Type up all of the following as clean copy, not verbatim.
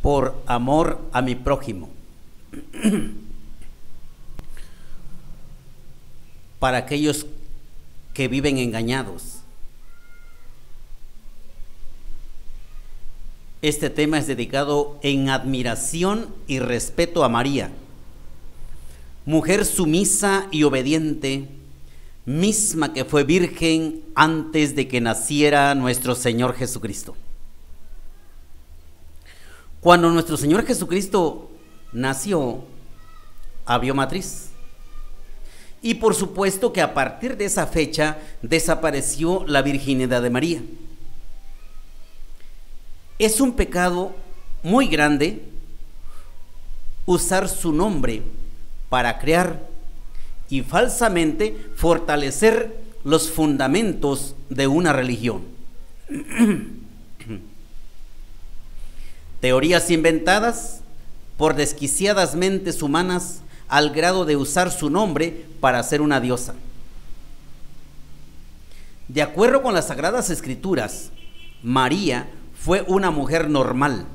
por amor a mi prójimo. Para aquellos que viven engañados. Este tema es dedicado en admiración y respeto a María, mujer sumisa y obediente, misma que fue virgen antes de que naciera nuestro Señor Jesucristo. Cuando nuestro Señor Jesucristo nació, había matriz. Y por supuesto que a partir de esa fecha desapareció la virginidad de María. Es un pecado muy grande usar su nombre para crear y falsamente fortalecer los fundamentos de una religión. Teorías inventadas por desquiciadas mentes humanas al grado de usar su nombre para ser una diosa. De acuerdo con las Sagradas Escrituras, María fue una mujer normal,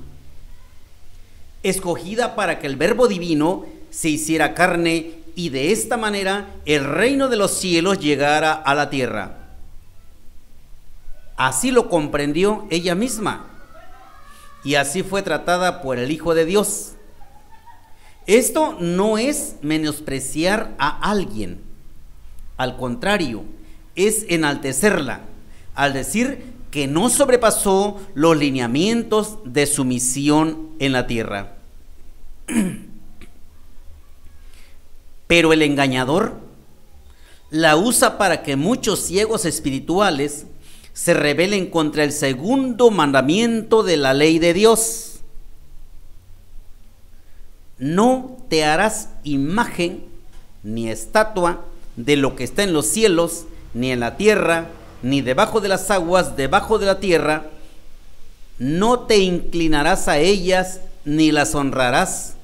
escogida para que el Verbo Divino se hiciera carne y de esta manera el reino de los cielos llegara a la tierra. Así lo comprendió ella misma y así fue tratada por el Hijo de Dios. Esto no es menospreciar a alguien, al contrario, es enaltecerla al decir que no sobrepasó los lineamientos de su misión en la tierra. Pero el engañador la usa para que muchos ciegos espirituales se rebelen contra el segundo mandamiento de la ley de Dios. No te harás imagen ni estatua de lo que está en los cielos, ni en la tierra, ni debajo de las aguas, debajo de la tierra. No te inclinarás a ellas, ni las honrarás,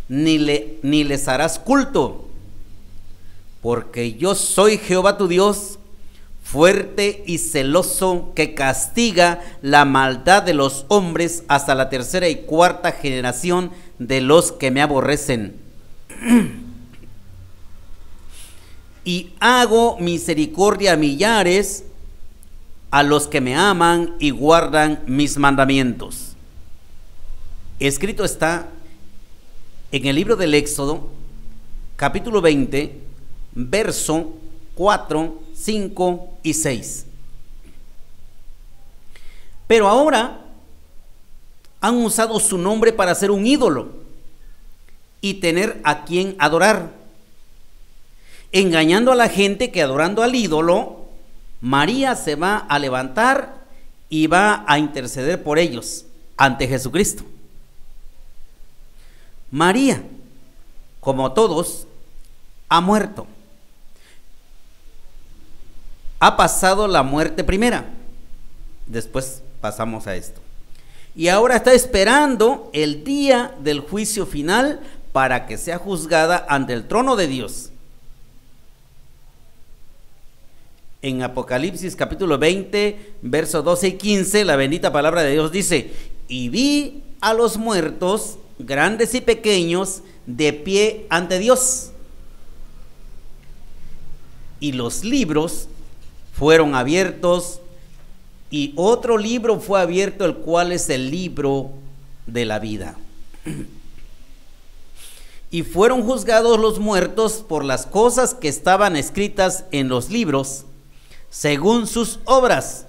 ni les harás culto. Porque yo soy Jehová tu Dios, fuerte y celoso, que castiga la maldad de los hombres hasta la tercera y cuarta generación de los que me aborrecen. Y hago misericordia a millares, a los que me aman y guardan mis mandamientos. Escrito está en el libro del Éxodo, capítulo 20, verso 4, 5 y 6. Pero ahora han usado su nombre para hacer un ídolo y tener a quien adorar, engañando a la gente que adorando al ídolo, María se va a levantar y va a interceder por ellos ante Jesucristo. María, como todos, ha muerto. Ha pasado la muerte primera. Después pasamos a esto. Y ahora está esperando el día del juicio final para que sea juzgada ante el trono de Dios. En Apocalipsis capítulo 20, versos 12 y 15, la bendita palabra de Dios dice: y vi a los muertos, grandes y pequeños, de pie ante Dios. Y los libros fueron abiertos, y otro libro fue abierto, el cual es el libro de la vida. Y fueron juzgados los muertos por las cosas que estaban escritas en los libros, según sus obras.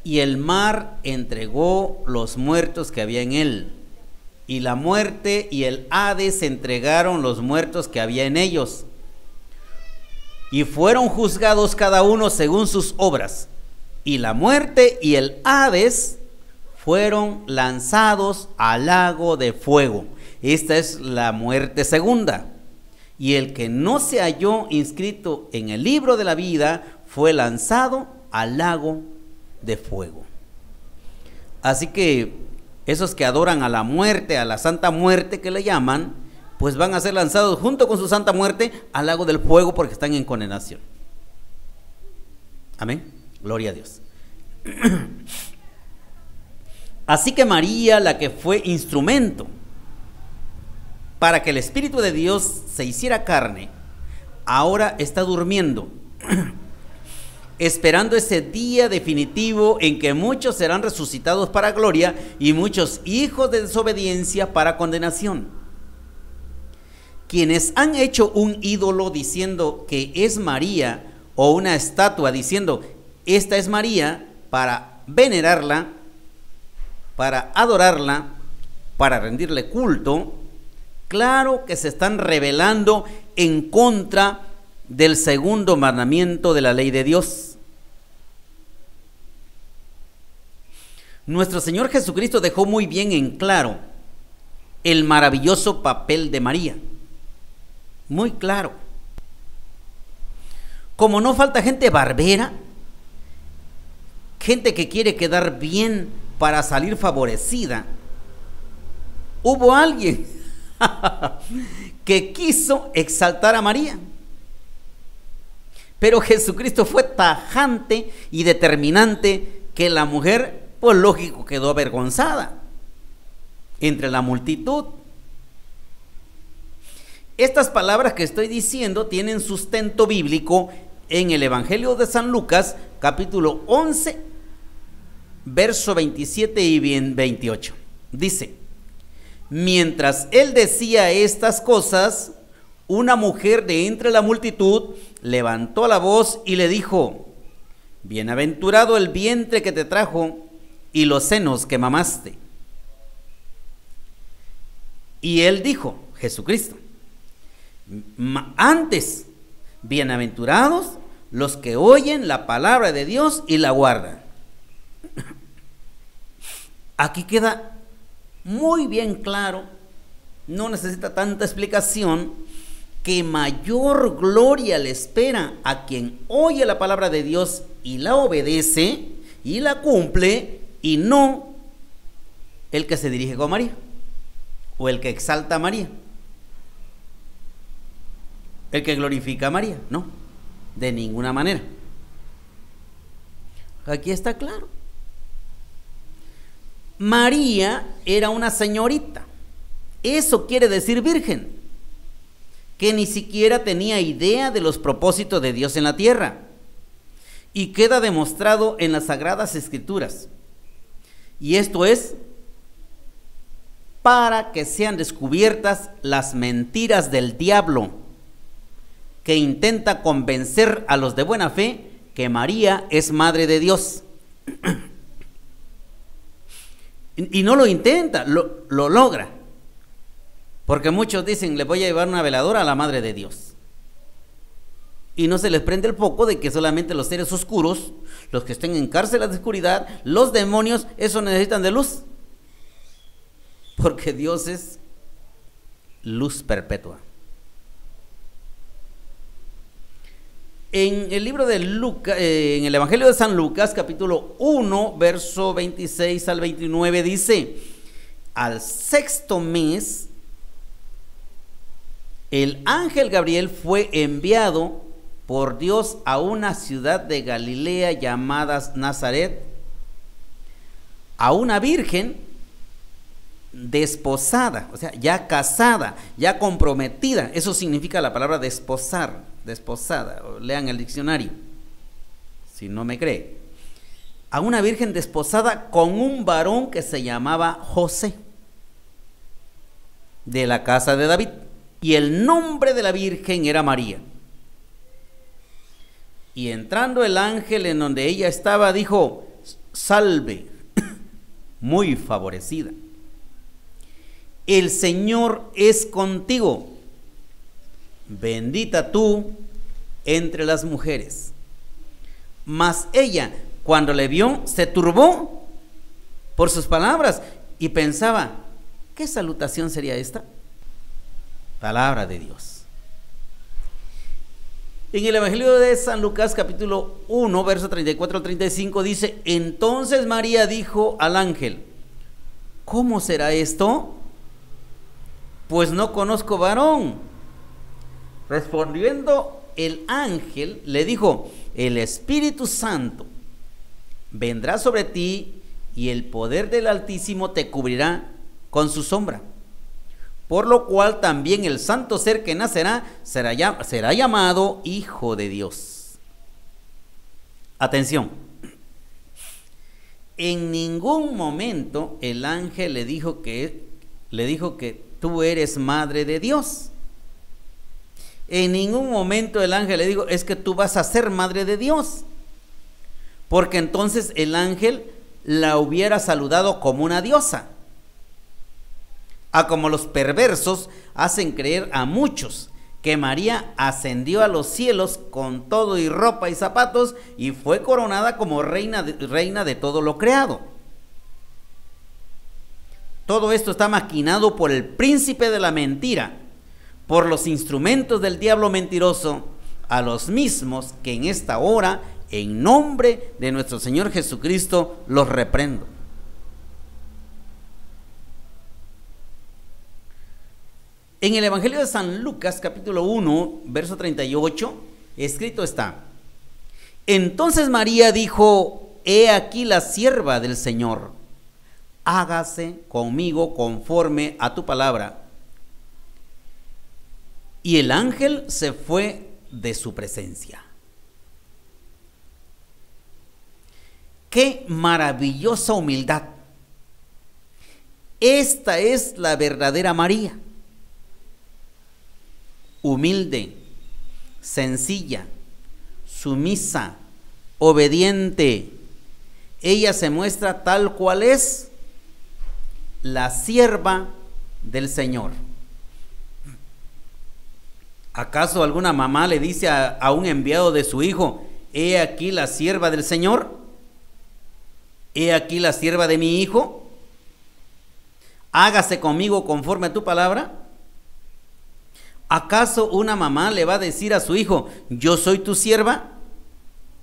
Y el mar entregó los muertos que había en él, y la muerte y el Hades entregaron los muertos que había en ellos, y fueron juzgados cada uno según sus obras, y la muerte y el Hades fueron lanzados al lago de fuego. Esta es la muerte segunda. Y el que no se halló inscrito en el libro de la vida fue lanzado al lago de fuego. Así que esos que adoran a la muerte, a la santa muerte que le llaman, pues van a ser lanzados junto con su santa muerte al lago del fuego, porque están en condenación. Amén. Gloria a Dios. Así que María, la que fue instrumento para que el Espíritu de Dios se hiciera carne, ahora está durmiendo, esperando ese día definitivo en que muchos serán resucitados para gloria y muchos hijos de desobediencia para condenación. Quienes han hecho un ídolo diciendo que es María, o una estatua diciendo esta es María, para venerarla, para adorarla, para rendirle culto, claro que se están rebelando en contra del segundo mandamiento de la ley de Dios. Nuestro Señor Jesucristo dejó muy bien en claro el maravilloso papel de María. Muy claro. Como no falta gente barbera, gente que quiere quedar bien para salir favorecida, hubo alguien que quiso exaltar a María. Pero Jesucristo fue tajante y determinante que la mujer, pues lógico, quedó avergonzada entre la multitud. Estas palabras que estoy diciendo tienen sustento bíblico en el Evangelio de San Lucas, capítulo 11, verso 27 y 28. Dice: mientras él decía estas cosas, una mujer de entre la multitud levantó la voz y le dijo: bienaventurado el vientre que te trajo y los senos que mamaste. Y él dijo, Jesucristo, antes, bienaventurados los que oyen la palabra de Dios y la guardan. Aquí queda muy bien claro, no necesita tanta explicación, que mayor gloria le espera a quien oye la palabra de Dios y la obedece y la cumple, y no el que se dirige con María o el que exalta a María, el que glorifica a María. No, de ninguna manera. Aquí está claro. María era una señorita, eso quiere decir virgen, que ni siquiera tenía idea de los propósitos de Dios en la tierra, y queda demostrado en las Sagradas Escrituras. Y esto es para que sean descubiertas las mentiras del diablo, que intenta convencer a los de buena fe que María es madre de Dios. Y no lo intenta, lo logra. Porque muchos dicen, le voy a llevar una veladora a la madre de Dios. Y no se les prende el foco de que solamente los seres oscuros, los que estén en cárceles de oscuridad, los demonios, eso necesitan de luz. Porque Dios es luz perpetua. En el libro de Lucas, en el Evangelio de San Lucas, capítulo 1, verso 26 al 29, dice: al sexto mes, el ángel Gabriel fue enviado por Dios a una ciudad de Galilea llamada Nazaret, a una virgen desposada, o sea, ya casada, ya comprometida. Eso significa la palabra desposar, desposada. Lean el diccionario, si no me cree. A una virgen desposada con un varón que se llamaba José, de la casa de David, y el nombre de la virgen era María. Y entrando el ángel en donde ella estaba, dijo: salve, muy favorecida, el Señor es contigo, bendita tú entre las mujeres. Mas ella, cuando le vio, se turbó por sus palabras y pensaba: ¿qué salutación sería esta? Palabra de Dios. En el Evangelio de San Lucas, capítulo 1, verso 34 al 35, dice: entonces María dijo al ángel: ¿cómo será esto? Pues no conozco varón. Respondiendo el ángel, le dijo: el Espíritu Santo vendrá sobre ti y el poder del Altísimo te cubrirá con su sombra. Por lo cual también el santo ser que nacerá será llamado Hijo de Dios. Atención. En ningún momento el ángel le dijo que tú eres madre de Dios. En ningún momento el ángel le dijo, es que tú vas a ser madre de Dios. Porque entonces el ángel la hubiera saludado como una diosa. Como los perversos hacen creer a muchos que María ascendió a los cielos con todo y ropa y zapatos y fue coronada como reina de todo lo creado. Todo esto está maquinado por el príncipe de la mentira, por los instrumentos del diablo mentiroso, a los mismos que en esta hora, en nombre de nuestro Señor Jesucristo, los reprendo. En el Evangelio de San Lucas, capítulo 1, verso 38, escrito está: entonces María dijo, he aquí la sierva del Señor, hágase conmigo conforme a tu palabra. Y el ángel se fue de su presencia. ¡Qué maravillosa humildad! Esta es la verdadera María. Humilde, sencilla, sumisa, obediente. Ella se muestra tal cual es, la sierva del Señor. ¿Acaso alguna mamá le dice a un enviado de su hijo, he aquí la sierva del Señor? ¿He aquí la sierva de mi hijo? Hágase conmigo conforme a tu palabra. ¿Acaso una mamá le va a decir a su hijo, yo soy tu sierva?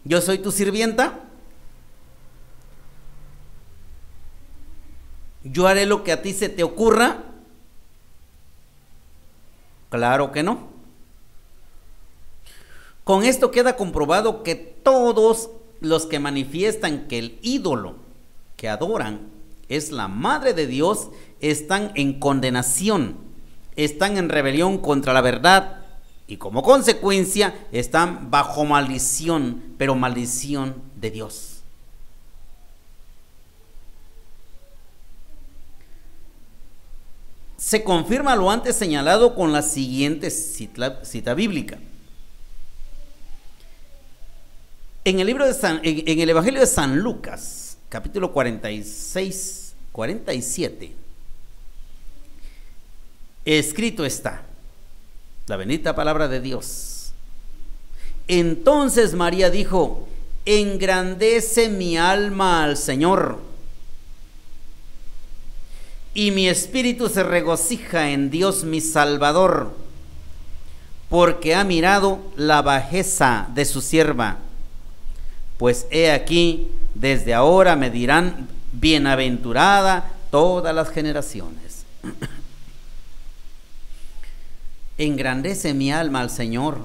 ¿Yo soy tu sirvienta? ¿Yo haré lo que a ti se te ocurra? Claro que no. Con esto queda comprobado que todos los que manifiestan que el ídolo que adoran es la Madre de Dios están en condenación, están en rebelión contra la verdad y como consecuencia están bajo maldición, pero maldición de Dios. Se confirma lo antes señalado con la siguiente cita bíblica. En el Evangelio de San Lucas, capítulo 46, 47, escrito está la bendita palabra de Dios. Entonces María dijo, engrandece mi alma al Señor, y mi espíritu se regocija en Dios mi Salvador, porque ha mirado la bajeza de su sierva. Pues he aquí, desde ahora me dirán bienaventurada todas las generaciones. Engrandece mi alma al Señor,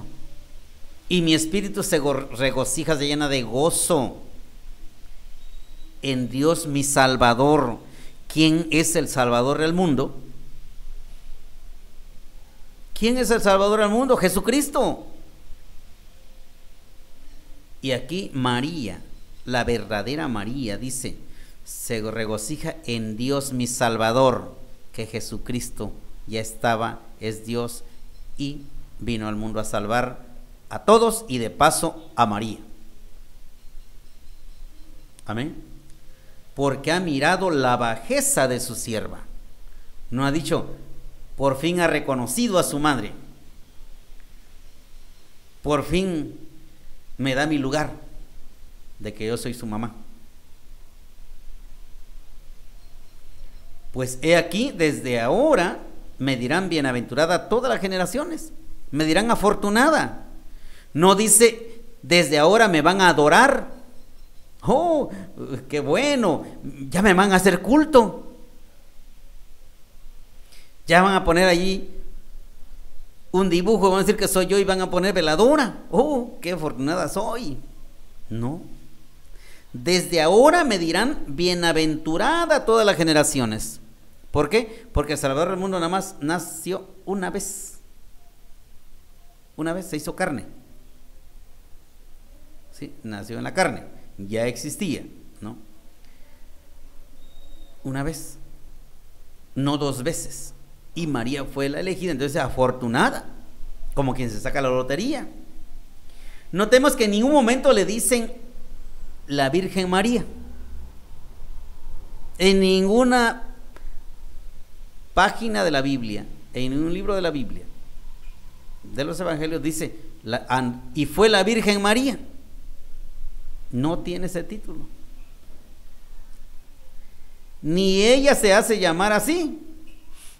y mi espíritu se regocija, se llena de gozo en Dios mi Salvador. ¿Quién es el Salvador del mundo? ¿Quién es el Salvador del mundo? Jesucristo. Y aquí María, la verdadera María, dice, se regocija en Dios mi Salvador, que Jesucristo ya estaba, es Dios y vino al mundo a salvar a todos y de paso a María. Amén. Porque ha mirado la bajeza de su sierva. No ha dicho, por fin ha reconocido a su madre. Por fin me da mi lugar de que yo soy su mamá. Pues he aquí, desde ahora me dirán bienaventurada todas las generaciones, me dirán afortunada. No dice, desde ahora me van a adorar. Oh, qué bueno, ya me van a hacer culto. Ya van a poner allí un dibujo, van a decir que soy yo y van a poner veladora. Oh, qué afortunada soy. No, Desde ahora me dirán bienaventurada todas las generaciones. ¿Por qué? Porque el Salvador del mundo nada más nació una vez. Una vez se hizo carne. ¿Sí? Nació en la carne. Ya existía, ¿no? Una vez. No dos veces. Y María fue la elegida, entonces afortunada. Como quien se saca la lotería. Notemos que en ningún momento le dicen la Virgen María. En ninguna página de la Biblia, en ningún libro de la Biblia, de los evangelios dice, y fue la Virgen María. No tiene ese título. Ni ella se hace llamar así.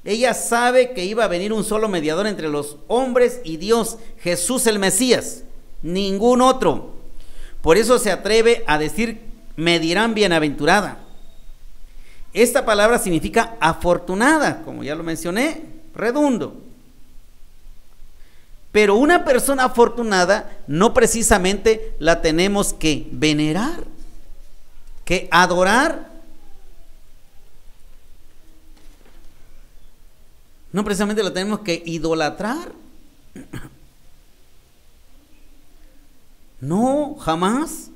Ella sabe que iba a venir un solo mediador entre los hombres y Dios, Jesús el Mesías, ningún otro. Por eso se atreve a decir, me dirán bienaventurada. Esta palabra significa afortunada, como ya lo mencioné, redundo. Pero una persona afortunada no precisamente la tenemos que venerar, que adorar. No precisamente la tenemos que idolatrar. No, jamás.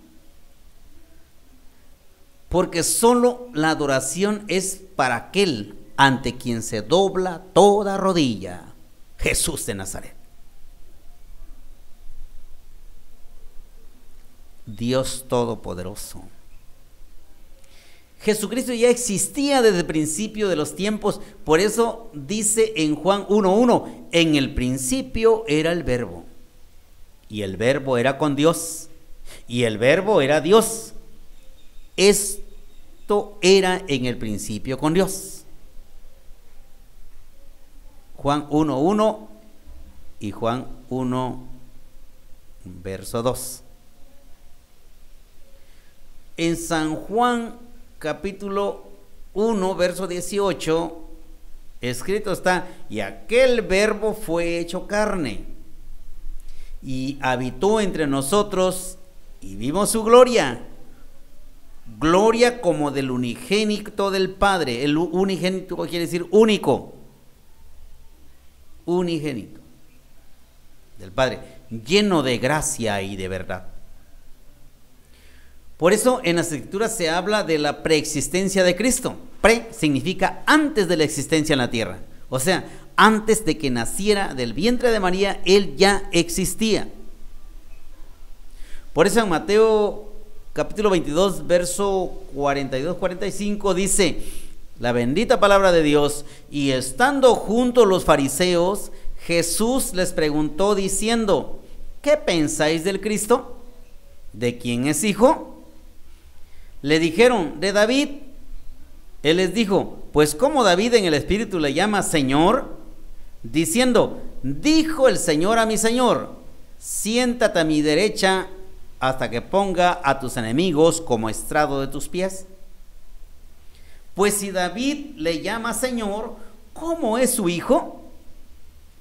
Porque solo la adoración es para aquel ante quien se dobla toda rodilla, Jesús de Nazaret. Dios Todopoderoso. Jesucristo ya existía desde el principio de los tiempos, por eso dice en Juan 1:1, en el principio era el Verbo, y el Verbo era con Dios, y el Verbo era Dios. Esto era en el principio con Dios. Juan 1:1 y Juan 1, verso 2. En San Juan capítulo 1, verso 18, escrito está, y aquel Verbo fue hecho carne, y habitó entre nosotros, y vimos su gloria, gloria como del unigénito del Padre. El unigénito quiere decir único, unigénito del Padre, lleno de gracia y de verdad. Por eso en las Escrituras se habla de la preexistencia de Cristo. Pre significa antes de la existencia en la tierra. O sea, antes de que naciera del vientre de María, Él ya existía. Por eso en Mateo capítulo 22, verso 42-45 dice, la bendita palabra de Dios, y estando juntos los fariseos, Jesús les preguntó diciendo, ¿qué pensáis del Cristo? ¿De quién es hijo? Le dijeron, de David. Él les dijo, pues ¿cómo David en el Espíritu le llama Señor? Diciendo, dijo el Señor a mi Señor, siéntate a mi derecha hasta que ponga a tus enemigos como estrado de tus pies. Pues si David le llama Señor, ¿cómo es su hijo?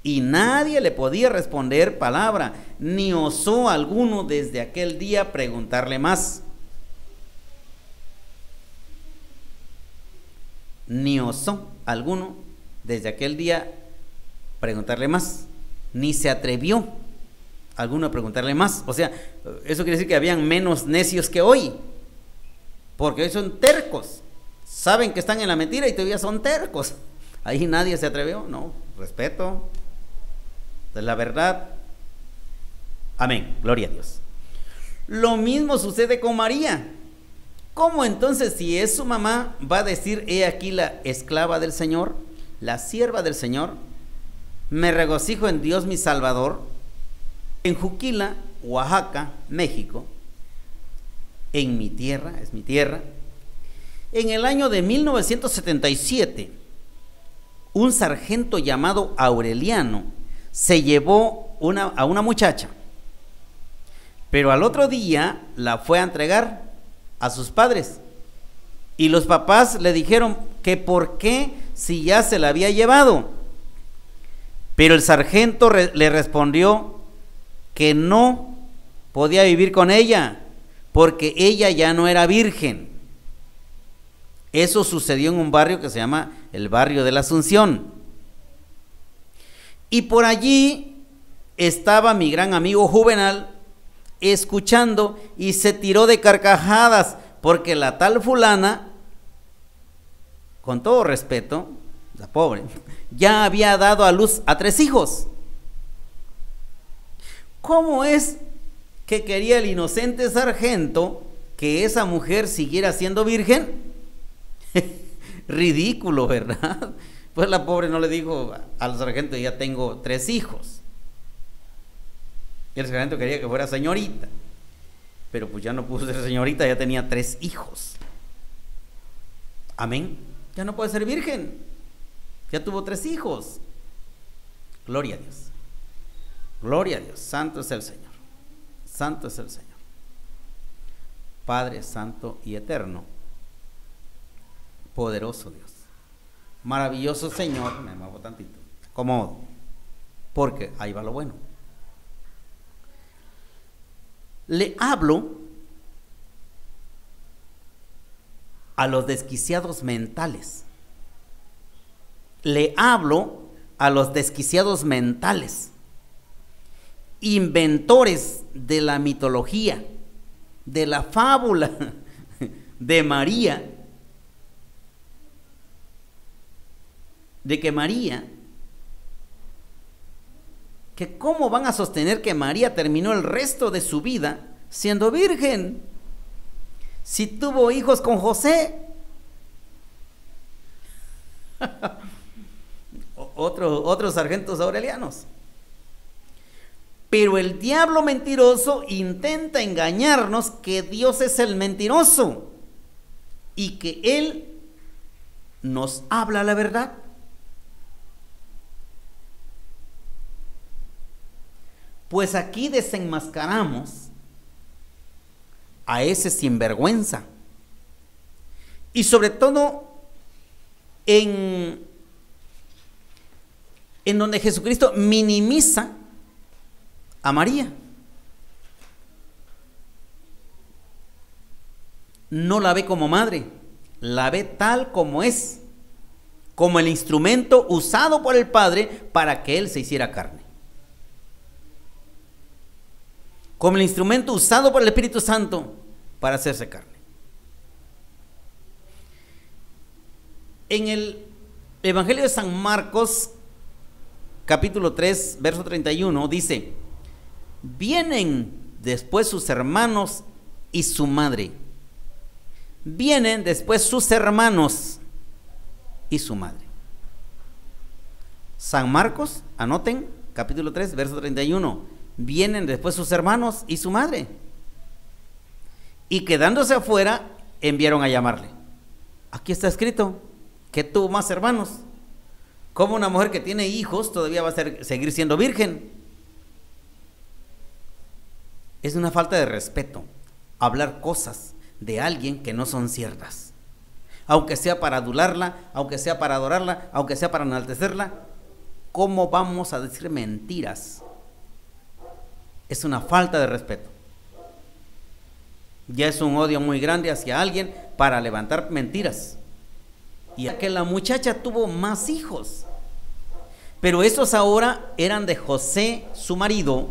Y nadie le podía responder palabra, ni osó alguno desde aquel día preguntarle más. Ni osó alguno desde aquel día preguntarle más, ni se atrevió alguno a preguntarle más. O sea, eso quiere decir que habían menos necios que hoy, porque hoy son tercos, saben que están en la mentira y todavía son tercos. Ahí nadie se atrevió. No, respeto de la verdad. Amén, gloria a Dios. Lo mismo sucede con María. ¿Cómo entonces, si es su mamá, va a decir, he aquí la esclava del Señor, la sierva del Señor? Me regocijo en Dios mi Salvador. En Juquila, Oaxaca, México, en mi tierra, es mi tierra, en el año de 1977, un sargento llamado Aureliano se llevó a una muchacha, pero al otro día la fue a entregar a sus padres, y los papás le dijeron que por qué si ya se la había llevado, pero el sargento le respondió que no podía vivir con ella porque ella ya no era virgen. Eso sucedió en un barrio que se llama el barrio de la Asunción. Y por allí estaba mi gran amigo Juvenal escuchando y se tiró de carcajadas porque la tal fulana, con todo respeto, la pobre, ya había dado a luz a 3 hijos. ¿Cómo es que quería el inocente sargento que esa mujer siguiera siendo virgen? Ridículo, ¿verdad? Pues la pobre no le dijo al sargento: ya tengo 3 hijos. Y el sargento quería que fuera señorita, pero pues ya no pudo ser señorita, ya tenía 3 hijos. Amén. Ya no puede ser virgen, ya tuvo 3 hijos. Gloria a Dios, gloria a Dios. Santo es el Señor, santo es el Señor, Padre santo y eterno, poderoso Dios, maravilloso Señor. Me muevo tantito, cómodo, porque ahí va lo bueno. Le hablo a los desquiciados mentales. Le hablo a los desquiciados mentales, inventores de la mitología, de la fábula de María, de que María, que cómo van a sostener que María terminó el resto de su vida siendo virgen, si tuvo hijos con José. Otros sargentos aurelianos. Pero el diablo mentiroso intenta engañarnos que Dios es el mentiroso y que Él nos habla la verdad. Pues aquí desenmascaramos a ese sinvergüenza. Y sobre todo en donde Jesucristo minimiza a María. No la ve como madre, la ve tal como es, como el instrumento usado por el Padre para que Él se hiciera carne, como el instrumento usado por el Espíritu Santo para hacerse carne. En el Evangelio de San Marcos, capítulo 3, verso 31, dice: vienen después sus hermanos y su madre. Vienen después sus hermanos y su madre. San Marcos, anoten, capítulo 3, verso 31. Vienen después sus hermanos y su madre. Y quedándose afuera, enviaron a llamarle. Aquí está escrito que tuvo más hermanos. ¿Cómo una mujer que tiene hijos todavía va a seguir siendo virgen? Es una falta de respeto hablar cosas de alguien que no son ciertas, aunque sea para adularla, aunque sea para adorarla, aunque sea para enaltecerla. ¿Cómo vamos a decir mentiras? Es una falta de respeto. Ya es un odio muy grande hacia alguien para levantar mentiras. Y que la muchacha tuvo más hijos, pero esos ahora eran de José, su marido,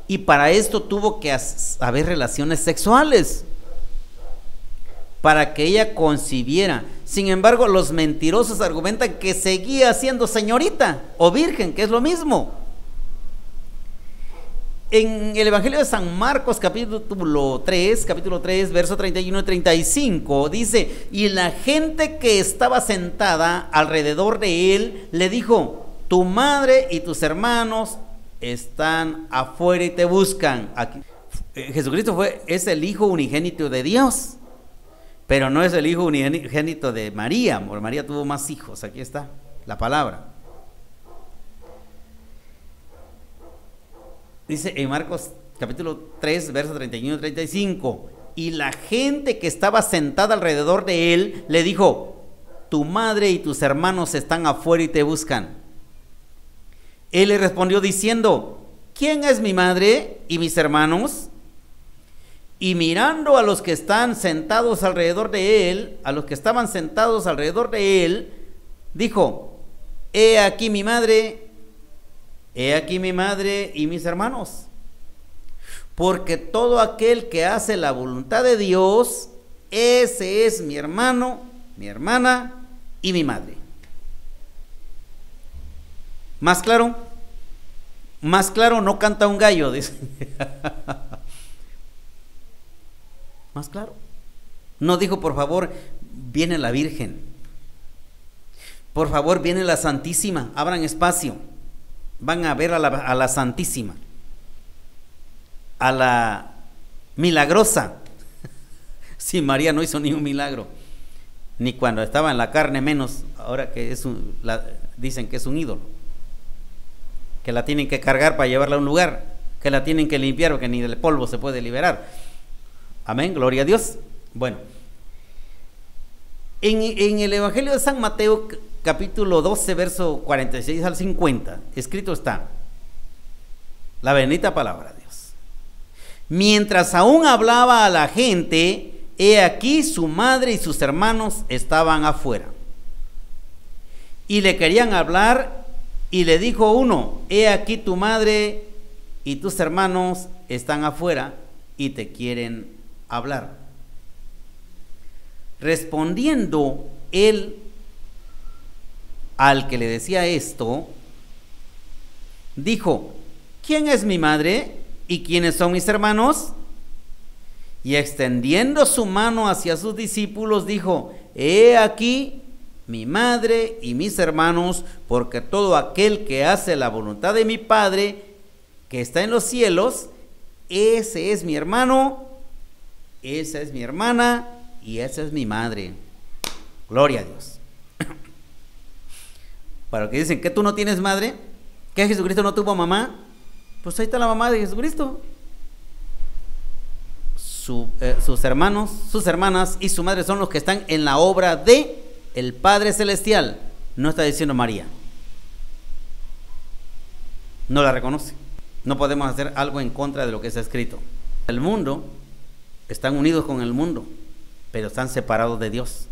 y para esto tuvo que haber relaciones sexuales para que ella concibiera. Sin embargo, los mentirosos argumentan que seguía siendo señorita o virgen, que es lo mismo. En el Evangelio de San Marcos, capítulo 3, verso 31 y 35, dice: y la gente que estaba sentada alrededor de él le dijo: tu madre y tus hermanos están afuera y te buscan. Aquí, Jesucristo es el Hijo unigénito de Dios, pero no es el Hijo unigénito de María, porque María tuvo más hijos. Aquí está la palabra. Dice en Marcos capítulo 3, versos 31 y 35, y la gente que estaba sentada alrededor de él le dijo: tu madre y tus hermanos están afuera y te buscan. Él le respondió diciendo: ¿quién es mi madre y mis hermanos? Y mirando a los que están sentados alrededor de él, a los que estaban sentados alrededor de él, dijo: he aquí mi madre y mis hermanos. Porque todo aquel que hace la voluntad de Dios, ese es mi hermano, mi hermana y mi madre. ¿Más claro? Más claro no canta un gallo, dice. Más claro. No dijo, por favor, viene la Virgen. Por favor, viene la Santísima. Abran espacio. Van a ver a la Santísima. A la Milagrosa. Sí, María no hizo ni un milagro. Ni cuando estaba en la carne menos. Ahora que dicen que es un ídolo. Que la tienen que cargar para llevarla a un lugar. Que la tienen que limpiar porque ni del polvo se puede liberar. Amén, gloria a Dios. Bueno, en el Evangelio de San Mateo, capítulo 12, verso 46 al 50, escrito está la bendita palabra de Dios. Mientras aún hablaba a la gente, he aquí su madre y sus hermanos estaban afuera. Y le querían hablar, y le dijo uno: he aquí tu madre y tus hermanos están afuera y te quieren hablar. Respondiendo él al que le decía esto, dijo: ¿quién es mi madre y quiénes son mis hermanos? Y extendiendo su mano hacia sus discípulos, dijo: he aquí mi madre y mis hermanos, porque todo aquel que hace la voluntad de mi Padre que está en los cielos, ese es mi hermano, esa es mi hermana y esa es mi madre. Gloria a Dios. Para los que dicen que tú no tienes madre, que Jesucristo no tuvo mamá, pues ahí está la mamá de Jesucristo. Sus hermanos, sus hermanas y su madre son los que están en la obra de el Padre Celestial. No está diciendo María. No la reconoce. No podemos hacer algo en contra de lo que está escrito. El mundo, están unidos con el mundo, pero están separados de Dios.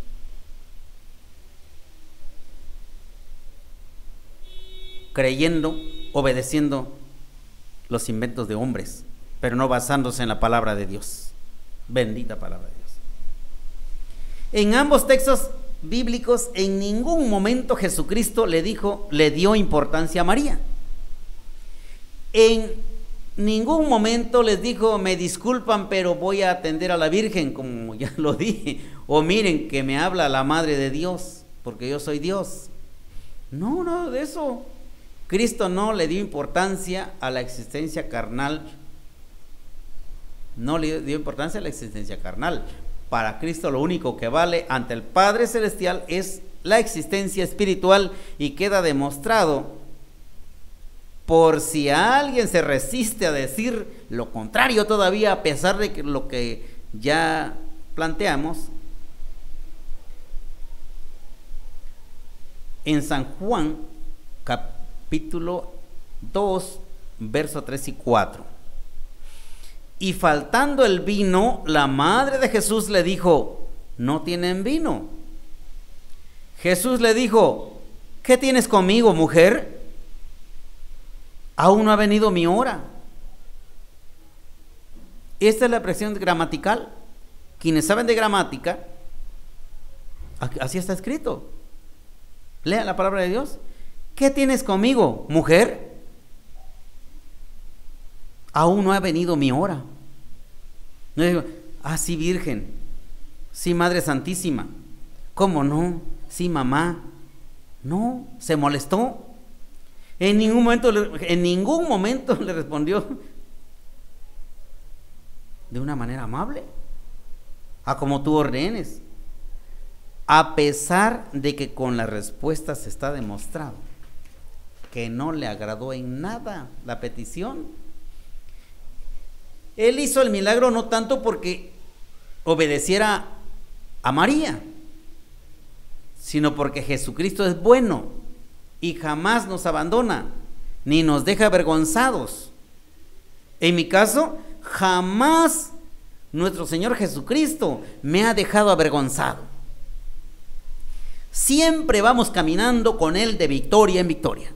Creyendo, obedeciendo los inventos de hombres, pero no basándose en la palabra de Dios. Bendita palabra de Dios. En ambos textos bíblicos, en ningún momento Jesucristo le dio importancia a María. En ningún momento les dijo: me disculpan, pero voy a atender a la Virgen, como ya lo dije, o miren que me habla la Madre de Dios, porque yo soy Dios. No, nada de eso. Cristo no le dio importancia a la existencia carnal. No le dio importancia a la existencia carnal. Para Cristo lo único que vale ante el Padre Celestial es la existencia espiritual, y queda demostrado, por si alguien se resiste a decir lo contrario todavía, a pesar de que lo que ya planteamos, en San Juan capítulo 2, verso 3 y 4. Y faltando el vino, la madre de Jesús le dijo: no tienen vino. Jesús le dijo: ¿qué tienes conmigo, mujer? Aún no ha venido mi hora. Esta es la expresión gramatical. Quienes saben de gramática, así está escrito. Lea la palabra de Dios. ¿Qué tienes conmigo, mujer? Aún no ha venido mi hora. No digo: sí, Virgen, sí, Madre Santísima, ¿cómo no? Sí, mamá. No, se molestó. En ningún momento le respondió de una manera amable, a como tú ordenes, a pesar de que con las respuestas está demostrado que no le agradó en nada la petición. Él hizo el milagro no tanto porque obedeciera a María, sino porque Jesucristo es bueno y jamás nos abandona, ni nos deja avergonzados. En mi caso, jamás nuestro Señor Jesucristo me ha dejado avergonzado. Siempre vamos caminando con Él de victoria en victoria.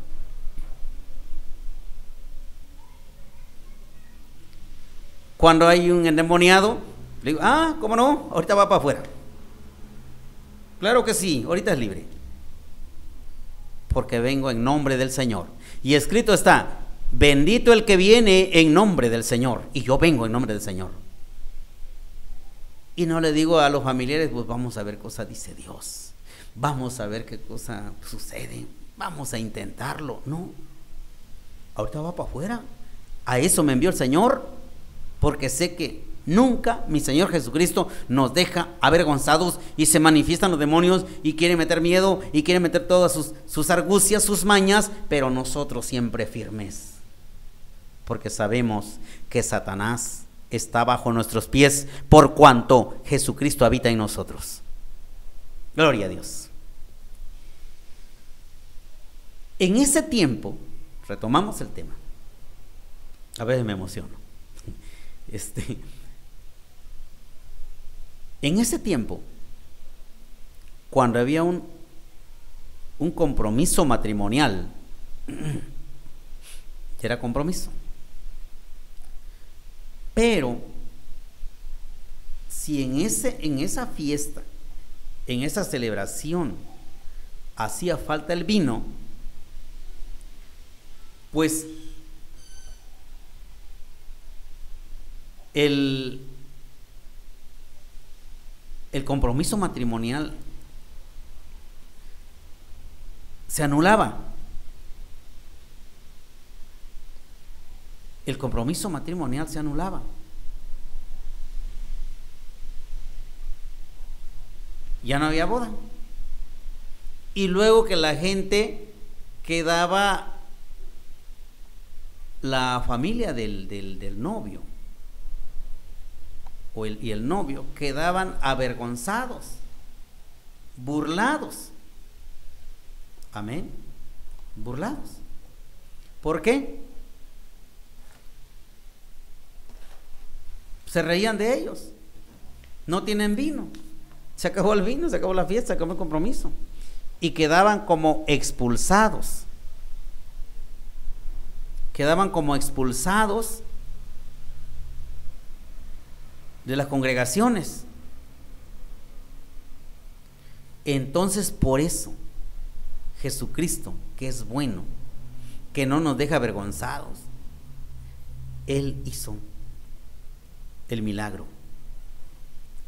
Cuando hay un endemoniado, le digo, ¿cómo no? Ahorita va para afuera. Claro que sí, ahorita es libre. Porque vengo en nombre del Señor. Y escrito está, bendito el que viene en nombre del Señor. Y yo vengo en nombre del Señor. Y no le digo a los familiares, pues vamos a ver qué cosa dice Dios. Vamos a ver qué cosa sucede. Vamos a intentarlo. No. Ahorita va para afuera. A eso me envió el Señor. Porque sé que nunca mi Señor Jesucristo nos deja avergonzados y se manifiestan los demonios y quieren meter miedo y quieren meter todas sus argucias, sus mañas, pero nosotros siempre firmes. Porque sabemos que Satanás está bajo nuestros pies por cuanto Jesucristo habita en nosotros. Gloria a Dios. En ese tiempo, retomamos el tema. A veces me emociono. En ese tiempo, cuando había un compromiso matrimonial, era compromiso. Pero si en esa fiesta, en esa celebración, hacía falta el vino, pues el compromiso matrimonial se anulaba. El compromiso matrimonial se anulaba. Ya no había boda. Y luego que la gente quedaba, la familia del novio y el novio quedaban avergonzados, burlados. Amén. Burlados. ¿Por qué? Se reían de ellos. No tienen vino. Se acabó el vino, se acabó la fiesta, se acabó el compromiso. Y quedaban como expulsados. Quedaban como expulsados de las congregaciones. Entonces, por eso Jesucristo, que es bueno, que no nos deja avergonzados, Él hizo el milagro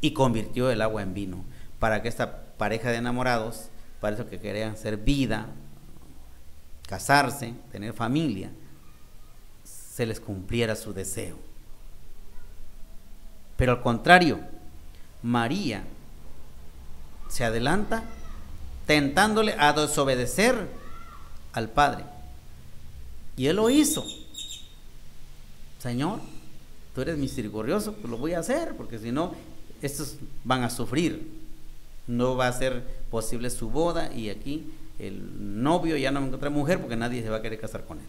y convirtió el agua en vino, para que esta pareja de enamorados, para eso que querían hacer vida, casarse, tener familia, se les cumpliera su deseo. Pero al contrario, María se adelanta tentándole a desobedecer al Padre. Y Él lo hizo. Señor, tú eres misericordioso, pues lo voy a hacer, porque si no, estos van a sufrir. No va a ser posible su boda y aquí el novio ya no va a encontrar mujer porque nadie se va a querer casar con él.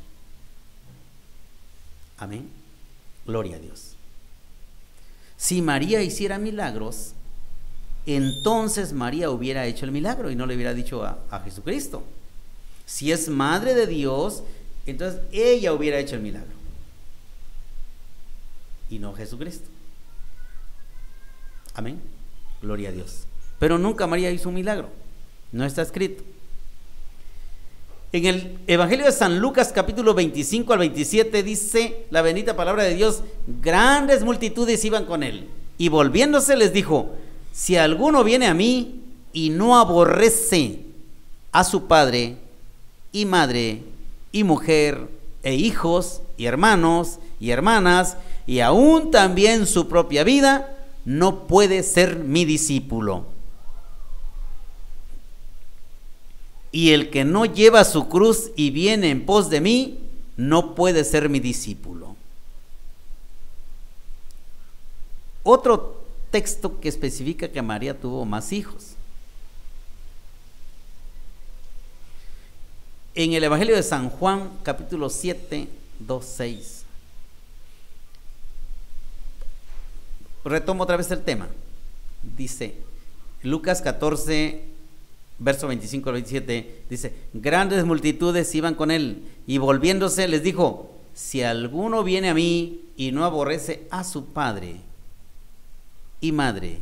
Amén. Gloria a Dios. Si María hiciera milagros, entonces María hubiera hecho el milagro y no le hubiera dicho a Jesucristo. Si es madre de Dios, entonces ella hubiera hecho el milagro y no Jesucristo. Amén. Gloria a Dios. Pero nunca María hizo un milagro. No está escrito. En el Evangelio de San Lucas, capítulo 25 al 27, dice la bendita palabra de Dios: grandes multitudes iban con él, y volviéndose les dijo: si alguno viene a mí y no aborrece a su padre y madre y mujer e hijos y hermanos y hermanas y aún también su propia vida, no puede ser mi discípulo. Y el que no lleva su cruz y viene en pos de mí, no puede ser mi discípulo. Otro texto que especifica que María tuvo más hijos. En el Evangelio de San Juan, capítulo 7, 2, 6. retomo otra vez el tema. Dice Lucas 14, verso 25 al 27, dice: grandes multitudes iban con él, y volviéndose les dijo: si alguno viene a mí y no aborrece a su padre y madre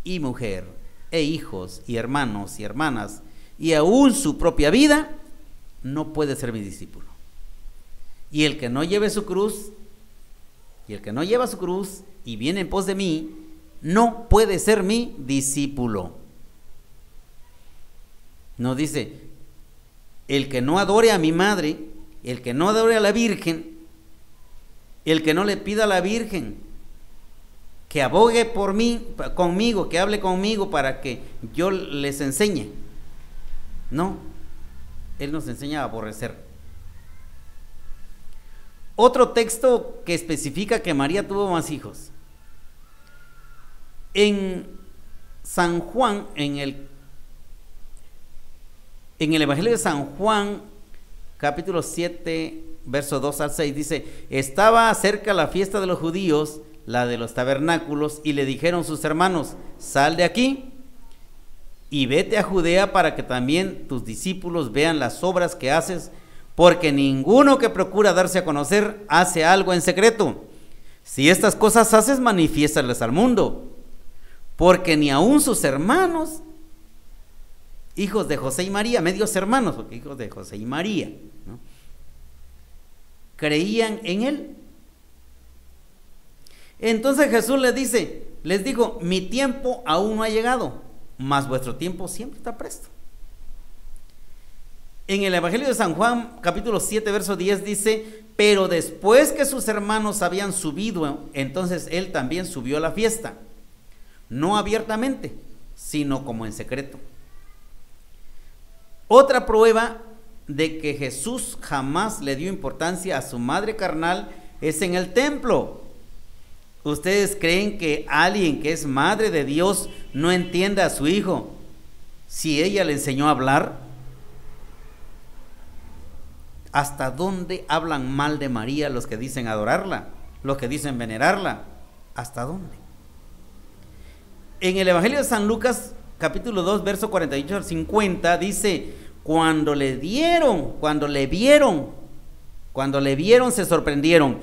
y mujer e hijos y hermanos y hermanas y aún su propia vida, no puede ser mi discípulo. Y el que no lleve su cruz, y el que no lleva su cruz y viene en pos de mí, no puede ser mi discípulo. Nos dice: el que no adore a mi madre, el que no adore a la Virgen, el que no le pida a la Virgen que abogue por mí, conmigo, que hable conmigo para que yo les enseñe. No, Él nos enseña a aborrecer. Otro texto que especifica que María tuvo más hijos. En San Juan, en el Evangelio de San Juan, capítulo 7, verso 2 al 6, dice: estaba cerca la fiesta de los judíos, la de los tabernáculos, y le dijeron sus hermanos: sal de aquí y vete a Judea para que también tus discípulos vean las obras que haces, porque ninguno que procura darse a conocer hace algo en secreto. Si estas cosas haces, manifiéstalas al mundo, porque ni aun sus hermanos, hijos de José y María, medios hermanos, porque hijos de José y María, ¿no?, creían en él. Entonces Jesús les dijo: mi tiempo aún no ha llegado, mas vuestro tiempo siempre está presto. En el Evangelio de San Juan, capítulo 7, verso 10, dice: pero después que sus hermanos habían subido, entonces él también subió a la fiesta, no abiertamente, sino como en secreto. Otra prueba de que Jesús jamás le dio importancia a su madre carnal es en el templo. ¿Ustedes creen que alguien que es madre de Dios no entienda a su hijo si ella le enseñó a hablar? ¿Hasta dónde hablan mal de María los que dicen adorarla, los que dicen venerarla? ¿Hasta dónde? En el Evangelio de San Lucas, capítulo 2, verso 48 al 50, dice: cuando le vieron, se sorprendieron,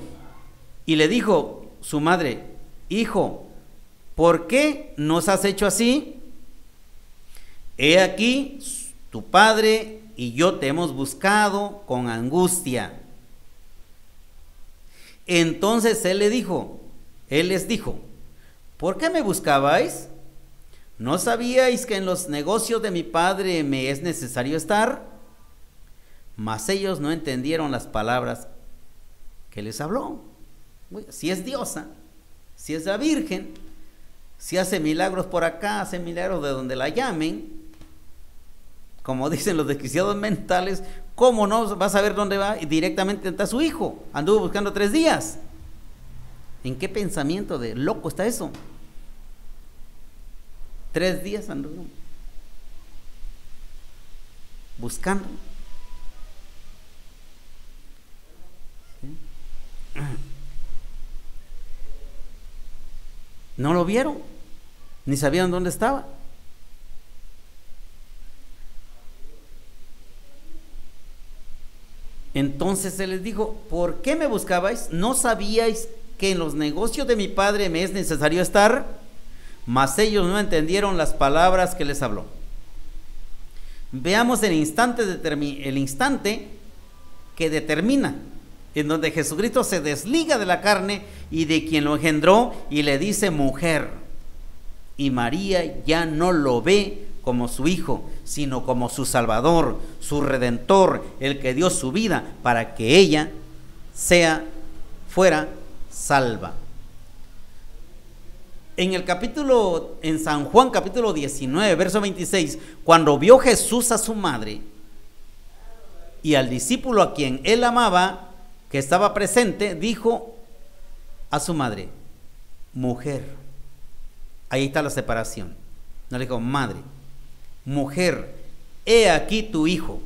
y le dijo su madre: hijo, ¿por qué nos has hecho así? He aquí, tu padre y yo te hemos buscado con angustia. Entonces él les dijo: ¿por qué me buscabais? ¿No sabíais que en los negocios de mi padre me es necesario estar? Mas ellos no entendieron las palabras que les habló. Si es diosa, si es la Virgen, si hace milagros por acá, hace milagros de donde la llamen, como dicen los desquiciados mentales, ¿cómo no va a saber dónde va? Y directamente está su hijo. Anduvo buscando 3 días. ¿En qué pensamiento de loco está eso? 3 días anduvo buscando. ¿Sí? No lo vieron, ni sabían dónde estaba. Entonces se les dijo: ¿por qué me buscabais? ¿No sabíais que en los negocios de mi padre me es necesario estar? Mas ellos no entendieron las palabras que les habló. Veamos el instante que determina, en donde Jesucristo se desliga de la carne y de quien lo engendró, y le dice mujer. Y María ya no lo ve como su hijo, sino como su Salvador, su Redentor, el que dio su vida para que ella fuera salva. En San Juan capítulo 19, verso 26, cuando vio Jesús a su madre y al discípulo a quien él amaba, que estaba presente, dijo a su madre: mujer. Ahí está la separación. No le dijo madre, mujer, he aquí tu hijo.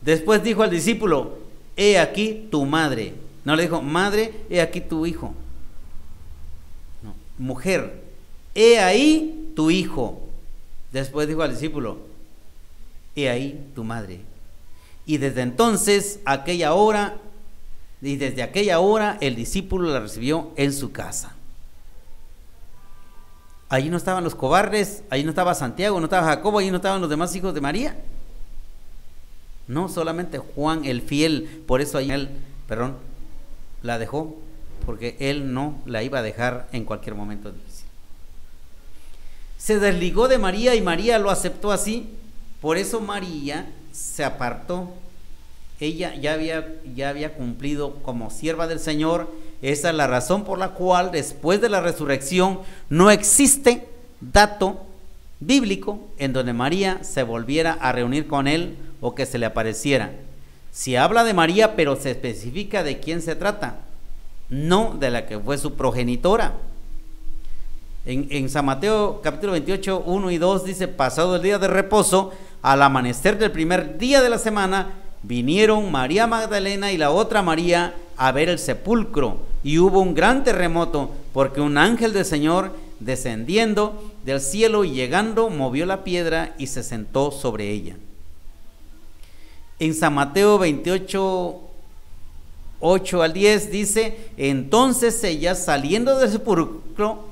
Después dijo al discípulo: he aquí tu madre. No le dijo: madre, he aquí tu hijo. No. mujer, he ahí tu hijo. Después dijo al discípulo, he ahí tu madre. Y desde entonces, desde aquella hora, el discípulo la recibió en su casa. Allí no estaban los cobardes, allí no estaba Santiago, no estaba Jacobo, allí no estaban los demás hijos de María. No, solamente Juan el fiel. Por eso la dejó, porque él no la iba a dejar en cualquier momento difícil. Se desligó de María y María lo aceptó así. Por eso María se apartó. Ella ya había cumplido como sierva del Señor. Esa es la razón por la cual después de la resurrección no existe dato bíblico en donde María se volviera a reunir con él o que se le apareciera. Se habla de María, pero se especifica de quién se trata, no de la que fue su progenitora. En San Mateo capítulo 28, 1 y 2 dice: pasado el día de reposo, al amanecer del primer día de la semana, vinieron María Magdalena y la otra María a ver el sepulcro, y hubo un gran terremoto, porque un ángel del Señor, descendiendo del cielo y llegando, movió la piedra y se sentó sobre ella. En San Mateo 28, 8 al 10 dice: entonces ellas, saliendo del sepulcro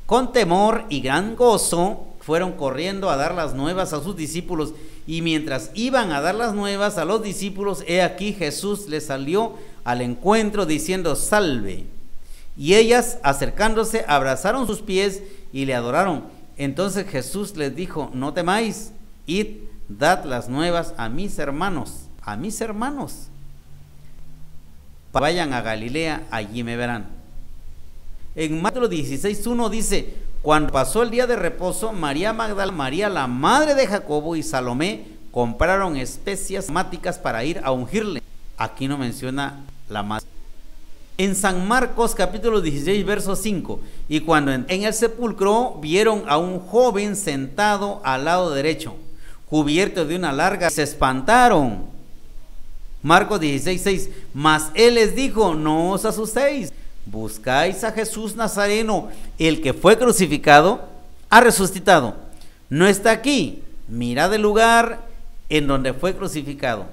con temor y gran gozo, fueron corriendo a dar las nuevas a sus discípulos. Y mientras iban a dar las nuevas a los discípulos, he aquí Jesús les salió al encuentro diciendo: salve. Y ellas, acercándose, abrazaron sus pies y le adoraron. Entonces Jesús les dijo: no temáis, id, dad las nuevas a mis hermanos, vayan a Galilea, allí me verán. En Mateo 16:1 dice: cuando pasó el día de reposo, María Magdalena, María la madre de Jacobo y Salomé compraron especias aromáticas para ir a ungirle. Aquí no menciona la madre. En San Marcos capítulo 16 verso 5: y cuando en el sepulcro vieron a un joven sentado al lado derecho, cubierto de una larga, se espantaron. Marcos 16:6: mas él les dijo: no os asustéis, buscáis a Jesús Nazareno, el que fue crucificado, ha resucitado, no está aquí, mirad el lugar en donde fue crucificado.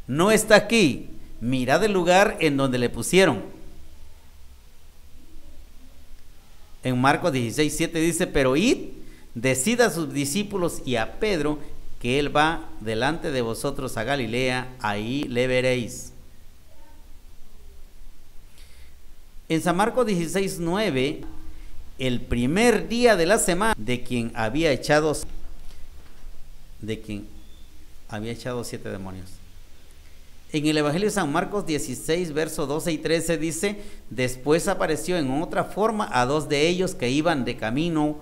No está aquí, mirad el lugar en donde le pusieron. En Marcos 16:7 dice: pero id, decid a sus discípulos y a Pedro que él va delante de vosotros a Galilea, ahí le veréis. En San Marcos 16:9, el primer día de la semana, de quien había echado 7 demonios. En el Evangelio de San Marcos 16, versos 12 y 13 dice: después apareció en otra forma a 2 de ellos que iban de camino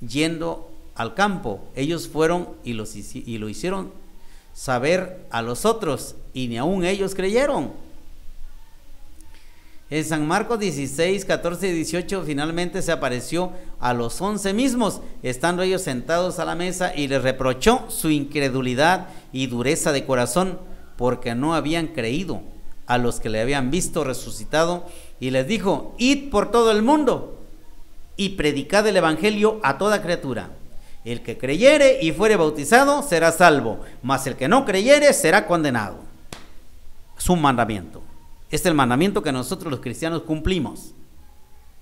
yendo al campo. Ellos fueron y lo hicieron saber a los otros, y ni aun ellos creyeron. En San Marcos 16, 14 y 18 finalmente se apareció a los 11 mismos, estando ellos sentados a la mesa, y les reprochó su incredulidad y dureza de corazón, porque no habían creído a los que le habían visto resucitado, y les dijo: id por todo el mundo y predicad el evangelio a toda criatura. El que creyere y fuere bautizado será salvo, mas el que no creyere será condenado. Es un mandamiento. Este es el mandamiento que nosotros los cristianos cumplimos.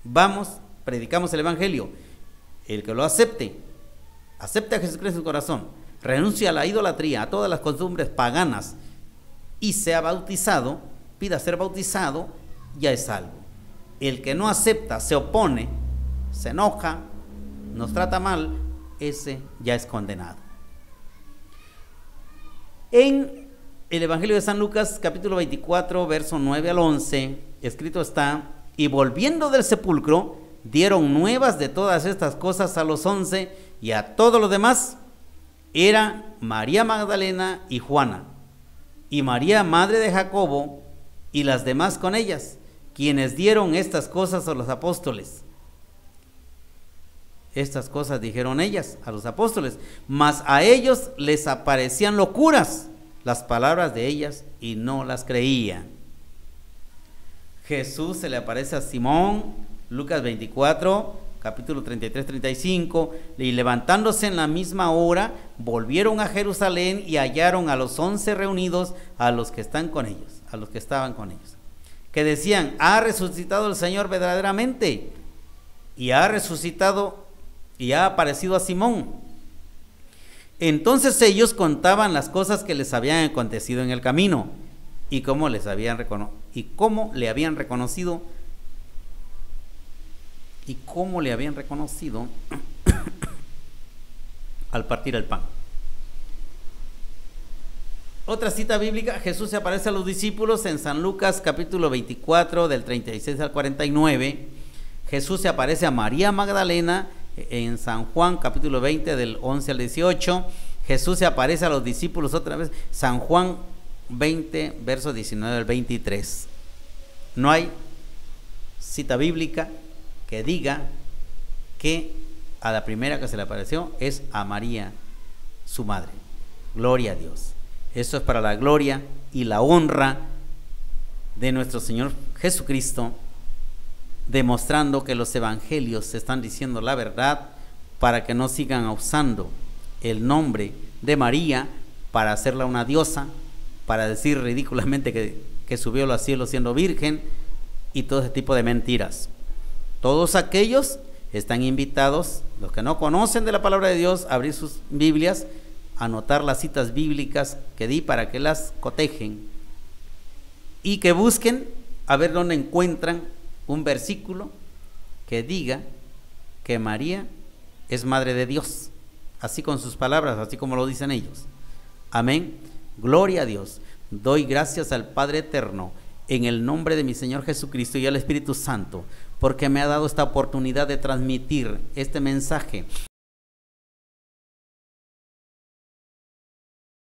Vamos, predicamos el evangelio. El que lo acepte a Jesucristo en su corazón, renuncia a la idolatría, a todas las costumbres paganas, y sea bautizado, pida ser bautizado, ya es salvo. El que no acepta, se opone, se enoja, nos trata mal, ese ya es condenado. En el Evangelio de San Lucas, capítulo 24, verso 9 al 11, escrito está: y volviendo del sepulcro, dieron nuevas de todas estas cosas a los 11 y a todos los demás. Era María Magdalena y Juana, y María, madre de Jacobo, y las demás con ellas, quienes dieron estas cosas a los apóstoles. Estas cosas dijeron ellas a los apóstoles, mas a ellos les aparecían locuras las palabras de ellas, y no las creían. Jesús se le aparece a Simón, Lucas 24, capítulo 33-35, y levantándose en la misma hora, volvieron a Jerusalén y hallaron a los 11 reunidos, a los que están con ellos, a los que estaban con ellos, que decían: ha resucitado el Señor verdaderamente, y ha resucitado y ha aparecido a Simón. Entonces ellos contaban las cosas que les habían acontecido en el camino, y cómo le habían reconocido al partir el pan. Otra cita bíblica: Jesús se aparece a los discípulos en San Lucas capítulo 24 del 36 al 49. Jesús se aparece a María Magdalena en San Juan capítulo 20 del 11 al 18. Jesús se aparece a los discípulos otra vez, San Juan 20 versos 19 al 23. No hay cita bíblica que diga que a la primera que se le apareció es a María, su madre. Gloria a Dios. Eso es para la gloria y la honra de nuestro Señor Jesucristo, demostrando que los evangelios están diciendo la verdad, para que no sigan usando el nombre de María para hacerla una diosa, para decir ridículamente que subió a los cielos siendo virgen, y todo ese tipo de mentiras. Todos aquellos están invitados, los que no conocen de la palabra de Dios, a abrir sus Biblias, a anotar las citas bíblicas que di para que las cotejen, y que busquen a ver dónde encuentran un versículo que diga que María es madre de Dios, así con sus palabras, así como lo dicen ellos. Amén. Gloria a Dios. Doy gracias al Padre Eterno en el nombre de mi Señor Jesucristo y al Espíritu Santo, porque me ha dado esta oportunidad de transmitir este mensaje